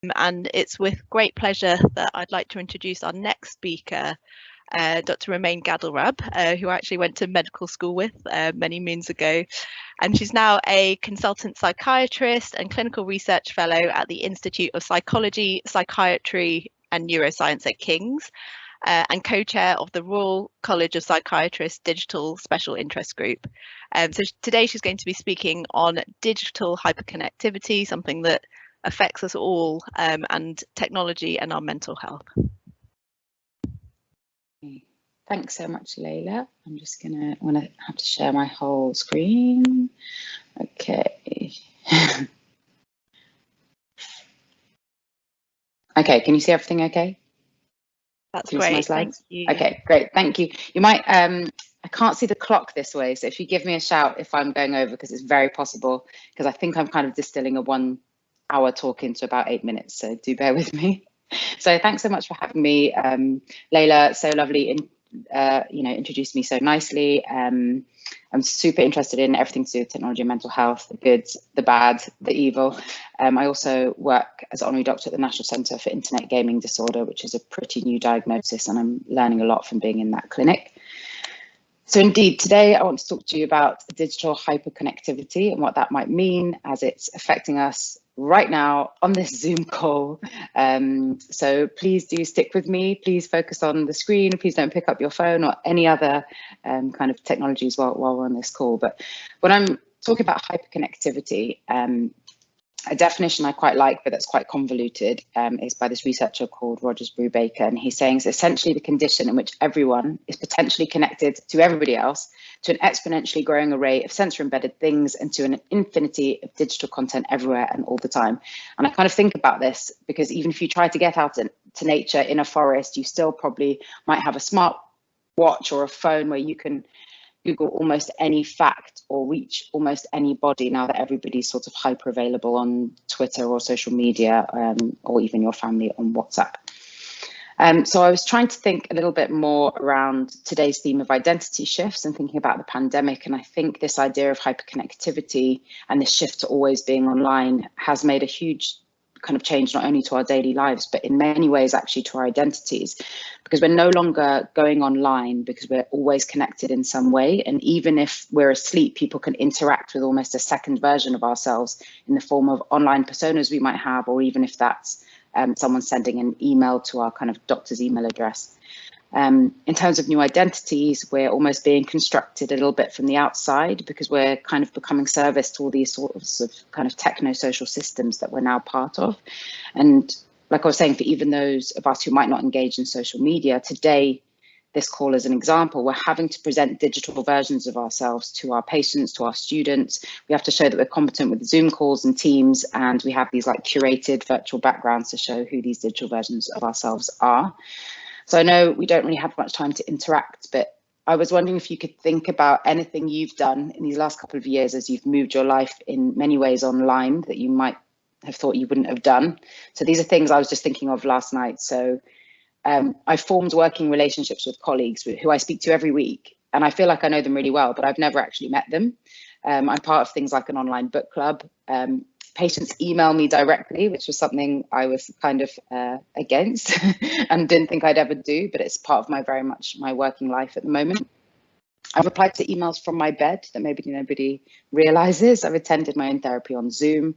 And it's with great pleasure that I'd like to introduce our next speaker, Dr. Romy Gadelrab, who I actually went to medical school with many moons ago. And she's now a consultant psychiatrist and clinical research fellow at the Institute of Psychology, Psychiatry and Neuroscience at King's, and co-chair of the Royal College of Psychiatrists Digital Special Interest Group. So today she's going to be speaking on digital hyperconnectivity, something that affects us all, and technology and our mental health. Thanks so much, Layla. I'm just want to have to share my whole screen. Okay. Okay, can you see everything okay? That's great, thank you. Okay, great, thank you. You might, I can't see the clock this way, so if you give me a shout if I'm going over, because it's very possible, because I think I'm kind of distilling a 1 hour talk into about 8 minutes, so do bear with me. So thanks so much for having me, Layla. So lovely, introduced me so nicely. I'm super interested in everything to do with technology and mental health, the good, the bad, the evil. I also work as honorary doctor at the National Centre for Internet Gaming Disorder, which is a pretty new diagnosis, and I'm learning a lot from being in that clinic. So indeed, today I want to talk to you about digital hyperconnectivity and what that might mean as it's affecting us right now on this Zoom call. So please do stick with me. Please focus on the screen. Please don't pick up your phone or any other kind of technologies while we're on this call. But when I'm talking about hyperconnectivity, a definition I quite like, but that's quite convoluted, is by this researcher called Rogers Brubaker, and he's saying it's essentially the condition in which everyone is potentially connected to everybody else, to an exponentially growing array of sensor embedded things, and to an infinity of digital content everywhere and all the time. And I kind of think about this because even if you try to get out to nature in a forest, you still probably might have a smart watch or a phone where you can Google almost any fact or reach almost anybody now that everybody's sort of hyper available on Twitter or social media, or even your family on WhatsApp. So I was trying to think a little bit more around today's theme of identity shifts and thinking about the pandemic. And I think this idea of hyperconnectivity and this shift to always being online has made a huge kind of change, not only to our daily lives, but in many ways actually to our identities, because we're no longer going online because we're always connected in some way. And even if we're asleep, people can interact with almost a second version of ourselves in the form of online personas we might have, or even if that's someone sending an email to our kind of doctor's email address. In terms of new identities, we're almost being constructed a little bit from the outside because we're kind of becoming service to all these sorts of kind of techno-social systems that we're now part of. And like I was saying, for even those of us who might not engage in social media, today, this call as an example, we're having to present digital versions of ourselves to our patients, to our students. We have to show that we're competent with Zoom calls and Teams, and we have these like curated virtual backgrounds to show who these digital versions of ourselves are. So I know we don't really have much time to interact, but I was wondering if you could think about anything you've done in these last couple of years as you've moved your life in many ways online that you might have thought you wouldn't have done. So these are things I was just thinking of last night. So I formed working relationships with colleagues who I speak to every week, and I feel like I know them really well, but I've never actually met them. I'm part of things like an online book club. Patients email me directly, which was something I was kind of against and didn't think I'd ever do, but it's part of very much my working life at the moment. I've replied to emails from my bed that maybe nobody realizes. I've attended my own therapy on Zoom.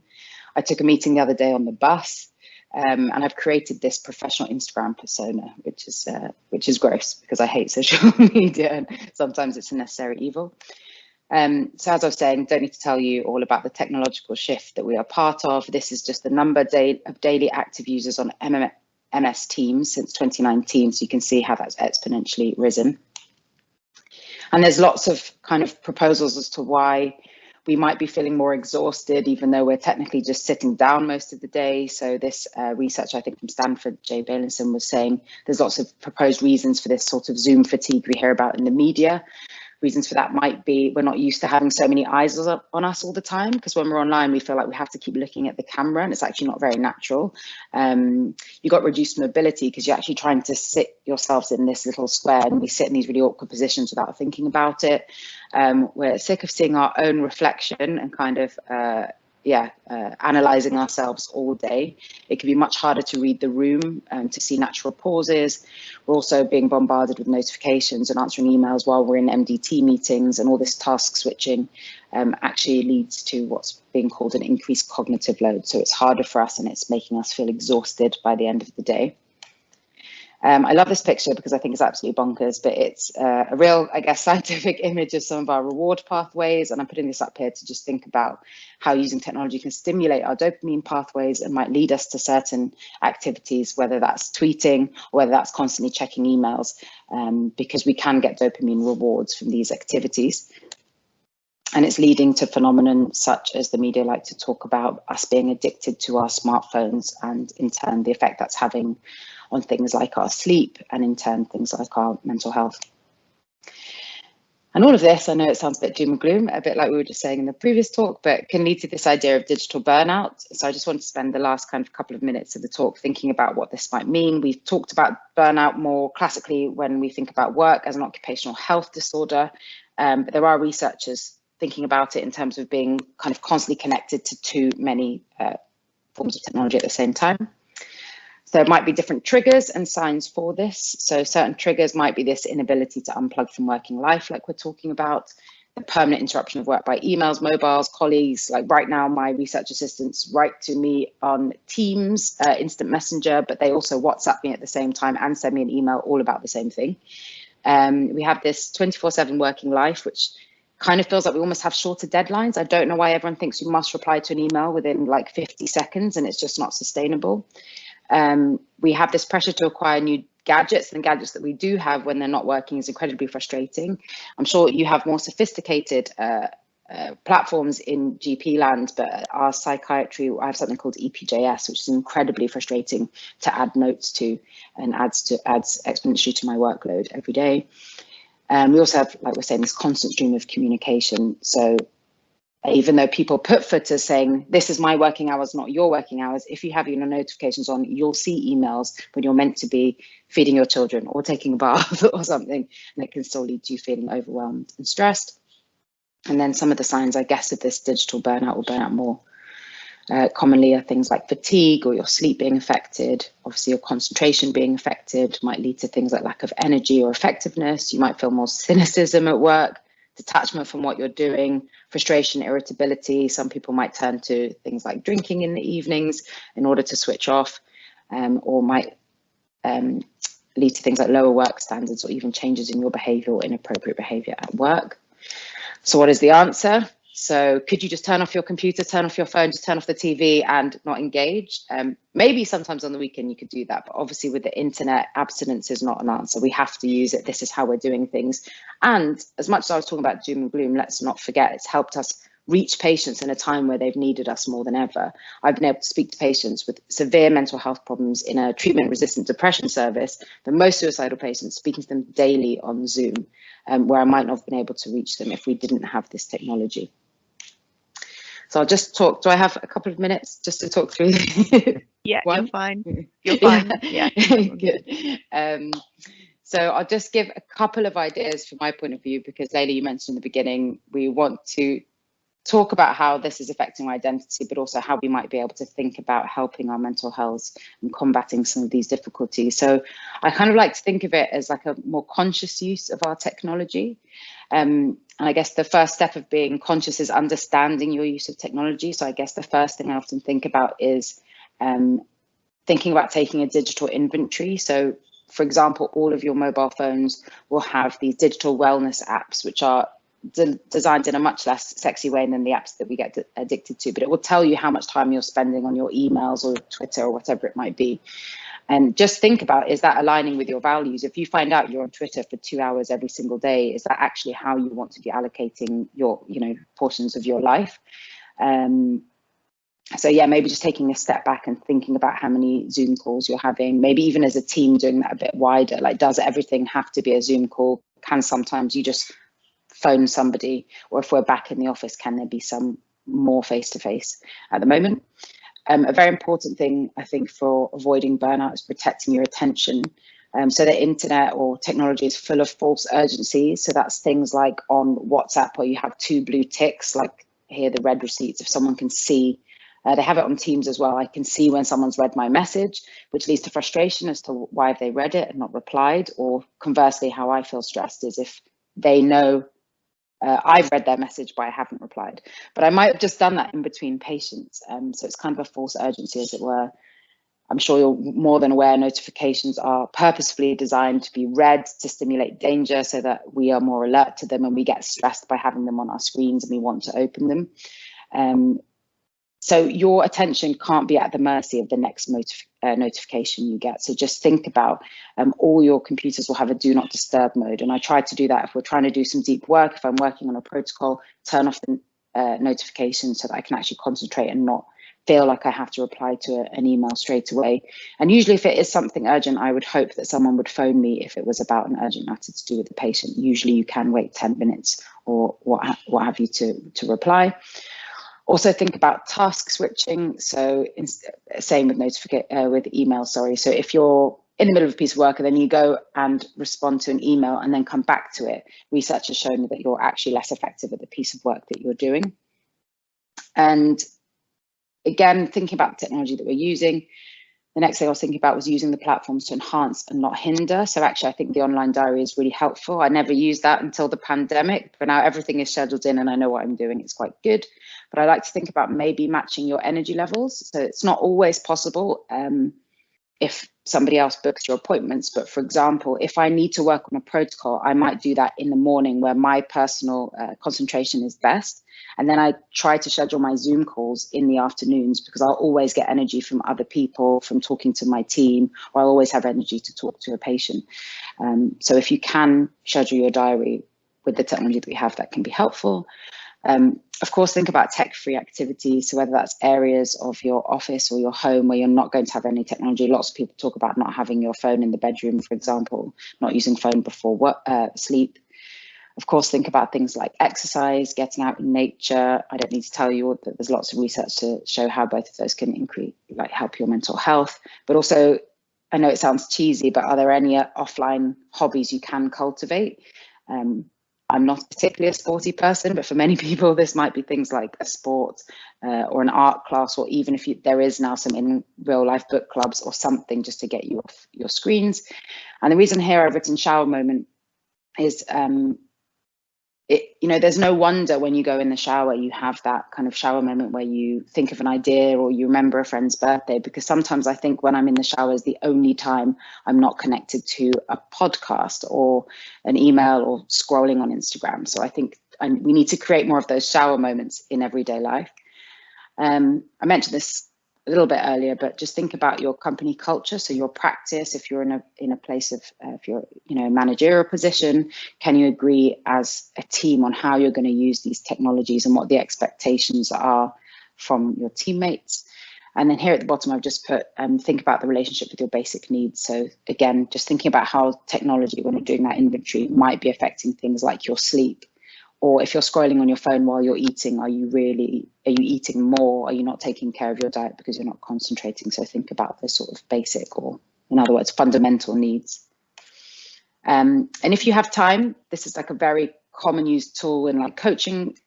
I took a meeting the other day on the bus, and I've created this professional Instagram persona, which is gross because I hate social media and sometimes it's a necessary evil. So as I was saying, don't need to tell you all about the technological shift that we are part of. This is just the number of daily active users on MS Teams since 2019. So you can see how that's exponentially risen. And there's lots of kind of proposals as to why we might be feeling more exhausted, even though we're technically just sitting down most of the day. So this research, I think from Stanford, Jay Bailenson, was saying there's lots of proposed reasons for this sort of Zoom fatigue we hear about in the media. Reasons for that might be we're not used to having so many eyes on us all the time, because when we're online, we feel like we have to keep looking at the camera and it's actually not very natural. You got reduced mobility because you're actually trying to sit yourselves in this little square and we sit in these really awkward positions without thinking about it. We're sick of seeing our own reflection and kind of analyzing ourselves all day. It can be much harder to read the room and to see natural pauses. We're also being bombarded with notifications and answering emails while we're in MDT meetings, and all this task switching actually leads to what's being called an increased cognitive load. So it's harder for us and it's making us feel exhausted by the end of the day. I love this picture because I think it's absolutely bonkers, but it's a real, I guess, scientific image of some of our reward pathways. And I'm putting this up here to just think about how using technology can stimulate our dopamine pathways and might lead us to certain activities, whether that's tweeting or whether that's constantly checking emails, because we can get dopamine rewards from these activities. And it's leading to phenomenon such as the media like to talk about, us being addicted to our smartphones, and in turn the effect that's having on things like our sleep, and in turn things like our mental health. And all of this, I know it sounds a bit doom and gloom, a bit like we were just saying in the previous talk, but can lead to this idea of digital burnout. So I just want to spend the last kind of couple of minutes of the talk thinking about what this might mean. We've talked about burnout more classically when we think about work as an occupational health disorder, but there are researchers thinking about it in terms of being kind of constantly connected to too many forms of technology at the same time. So there might be different triggers and signs for this. So certain triggers might be this inability to unplug from working life, like we're talking about, the permanent interruption of work by emails, mobiles, colleagues. Like right now, my research assistants write to me on Teams, instant messenger, but they also WhatsApp me at the same time and send me an email all about the same thing. We have this 24/7 working life, which kind of feels like we almost have shorter deadlines. I don't know why everyone thinks you must reply to an email within like 50 seconds, and it's just not sustainable. We have this pressure to acquire new gadgets, and the gadgets that we do have when they're not working is incredibly frustrating. I'm sure you have more sophisticated platforms in GP land, but our psychiatry, I have something called EPJS, which is incredibly frustrating to add notes to, and adds exponentially to my workload every day. We also have, like we're saying, this constant stream of communication. So even though people put footers saying, this is my working hours, not your working hours, if you have your notifications on, you'll see emails when you're meant to be feeding your children or taking a bath or something, and it can still lead to you feeling overwhelmed and stressed. And then some of the signs, I guess, of this digital burnout or burnout more commonly are things like fatigue or your sleep being affected. Obviously, your concentration being affected might lead to things like lack of energy or effectiveness. You might feel more cynicism at work, detachment from what you're doing, frustration, irritability. Some people might turn to things like drinking in the evenings in order to switch off, or might lead to things like lower work standards or even changes in your behavior or inappropriate behavior at work. So what is the answer? So could you just turn off your computer, turn off your phone, just turn off the TV and not engage? Maybe sometimes on the weekend you could do that, but obviously with the internet, abstinence is not an answer. We have to use it. This is how we're doing things. And as much as I was talking about doom and gloom, let's not forget it's helped us reach patients in a time where they've needed us more than ever. I've been able to speak to patients with severe mental health problems in a treatment-resistant depression service, but most suicidal patients, speaking to them daily on Zoom, where I might not have been able to reach them if we didn't have this technology. So I'll just talk. Do I have a couple of minutes just to talk through? Yeah, you're fine. You're fine. Yeah. Good. So I'll just give a couple of ideas from my point of view, because Layla, you mentioned in the beginning, we want to talk about how this is affecting our identity, but also how we might be able to think about helping our mental health and combating some of these difficulties. So I kind of like to think of it as like a more conscious use of our technology. And I guess the first step of being conscious is understanding your use of technology. So I guess the first thing I often think about is thinking about taking a digital inventory. So for example, all of your mobile phones will have these digital wellness apps, which are designed in a much less sexy way than the apps that we get addicted to, but it will tell you how much time you're spending on your emails or Twitter or whatever it might be. And just think about, is that aligning with your values? If you find out you're on Twitter for 2 hours every single day, is that actually how you want to be allocating your, portions of your life? So yeah, maybe just taking a step back and thinking about how many Zoom calls you're having, maybe even as a team doing that a bit wider. Like, does everything have to be a Zoom call? Can sometimes you just phone somebody? Or if we're back in the office, can there be some more face-to-face at the moment? A very important thing, I think, for avoiding burnout is protecting your attention. So the internet or technology is full of false urgencies. So that's things like on WhatsApp, where you have 2 blue ticks, like here, the red receipts. If someone can see They have it on Teams as well. I can see when someone's read my message, which leads to frustration as to why have they read it and not replied, or conversely, how I feel stressed is if they know I've read their message, but I haven't replied. But I might have just done that in between patients. So it's kind of a false urgency, as it were. I'm sure you're more than aware notifications are purposefully designed to be read to stimulate danger so that we are more alert to them and we get stressed by having them on our screens and we want to open them. So your attention can't be at the mercy of the next notification you get. So just think about all your computers will have a do not disturb mode. And I try to do that if we're trying to do some deep work, if I'm working on a protocol, turn off the notifications so that I can actually concentrate and not feel like I have to reply to an email straight away. And usually if it is something urgent, I would hope that someone would phone me if it was about an urgent matter to do with the patient. Usually you can wait 10 minutes or what have you to reply. Also think about task switching. So same with email, sorry. So if you're in the middle of a piece of work and then you go and respond to an email and then come back to it, research has shown that you're actually less effective at the piece of work that you're doing. And again, thinking about the technology that we're using, the next thing I was thinking about was using the platforms to enhance and not hinder. So actually, I think the online diary is really helpful. I never used that until the pandemic, but now everything is scheduled in and I know what I'm doing. It's quite good. But I like to think about maybe matching your energy levels. So it's not always possible if somebody else books your appointments. But for example, if I need to work on a protocol, I might do that in the morning where my personal concentration is best. And then I try to schedule my Zoom calls in the afternoons because I'll always get energy from other people, from talking to my team, or I'll always have energy to talk to a patient. So if you can schedule your diary with the technology that we have, that can be helpful. Of course, think about tech-free activities. So whether that's areas of your office or your home where you're not going to have any technology. Lots of people talk about not having your phone in the bedroom, for example, not using phone before work, sleep. Of course, think about things like exercise, getting out in nature. I don't need to tell you that there's lots of research to show how both of those can increase, help your mental health. But also, I know it sounds cheesy, but are there any offline hobbies you can cultivate? I'm not particularly a sporty person, but for many people, this might be things like a sport or an art class, or even if there is now some in real life book clubs or something just to get you off your screens. And the reason here I've written shower moment is, there's no wonder when you go in the shower, you have that kind of shower moment where you think of an idea or you remember a friend's birthday, because sometimes I think when I'm in the shower is the only time I'm not connected to a podcast or an email or scrolling on Instagram. So I think we need to create more of those shower moments in everyday life. I mentioned this a little bit earlier, but just think about your company culture. So your practice, if you're in a place of, if you're, a managerial position, can you agree as a team on how you're going to use these technologies and what the expectations are from your teammates? And then here at the bottom, I've just put, think about the relationship with your basic needs. So again, just thinking about how technology, when you're doing that inventory, might be affecting things like your sleep. Or if you're scrolling on your phone while you're eating, are you eating more? Are you not taking care of your diet because you're not concentrating? So think about the sort of basic, or in other words, fundamental needs. And if you have time, this is like a very common used tool in coaching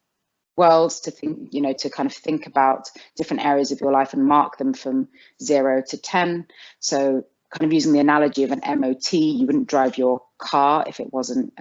worlds to think, to kind of think about different areas of your life and mark them from 0 to 10. So kind of using the analogy of an MOT, you wouldn't drive your car if it wasn't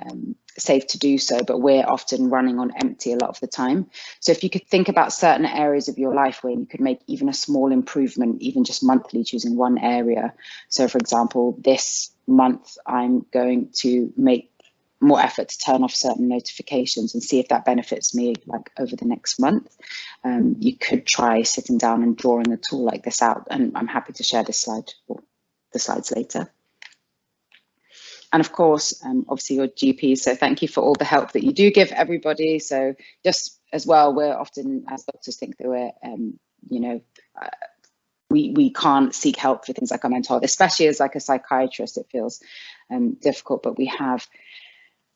safe to do so, but we're often running on empty a lot of the time. So if you could think about certain areas of your life where you could make even a small improvement, even just monthly, choosing one area. So for example, this month, I'm going to make more effort to turn off certain notifications and see if that benefits me over the next month. You could try sitting down and drawing a tool like this out. And I'm happy to share this slide or the slides later. And of course, obviously your GP. So thank you for all the help that you do give everybody. So just as well, we're often, as doctors, think that we're, we can't seek help for things like our mental health, especially as a psychiatrist, it feels difficult. But we have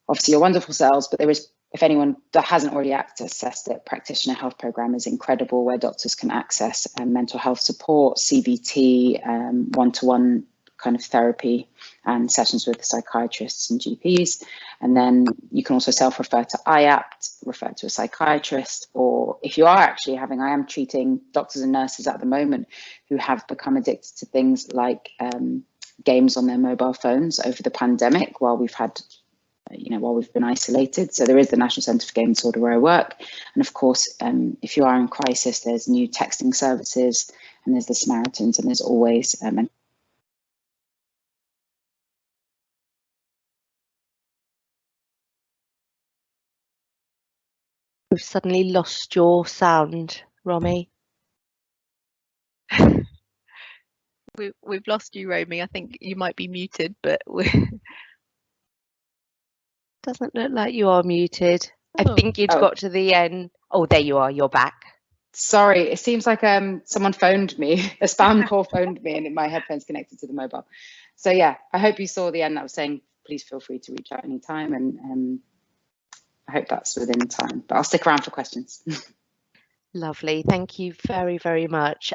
obviously your wonderful cells, but there is, if anyone that hasn't already accessed it, practitioner health program is incredible, where doctors can access mental health support, CBT, one-to-one kind of therapy and sessions with psychiatrists and GPs. And then you can also self-refer to IAPT, refer to a psychiatrist, or if you are actually I am treating doctors and nurses at the moment who have become addicted to things like games on their mobile phones over the pandemic while we've been isolated. So there is the National Centre for Game Disorder where I work. And of course, if you are in crisis, there's new texting services, and there's the Samaritans, and there's always We've suddenly lost your sound, Romy. We've lost you, Romy. I think you might be muted, but Doesn't look like you are muted. I Oh. think you'd got to the end. Oh, there you are. You're back. Sorry, it seems like someone phoned me, a spam call phoned me, and my headphones connected to the mobile. So yeah, I hope you saw the end. I was saying, please feel free to reach out anytime, and I hope that's within time. But I'll stick around for questions. Lovely. Thank you very, very much.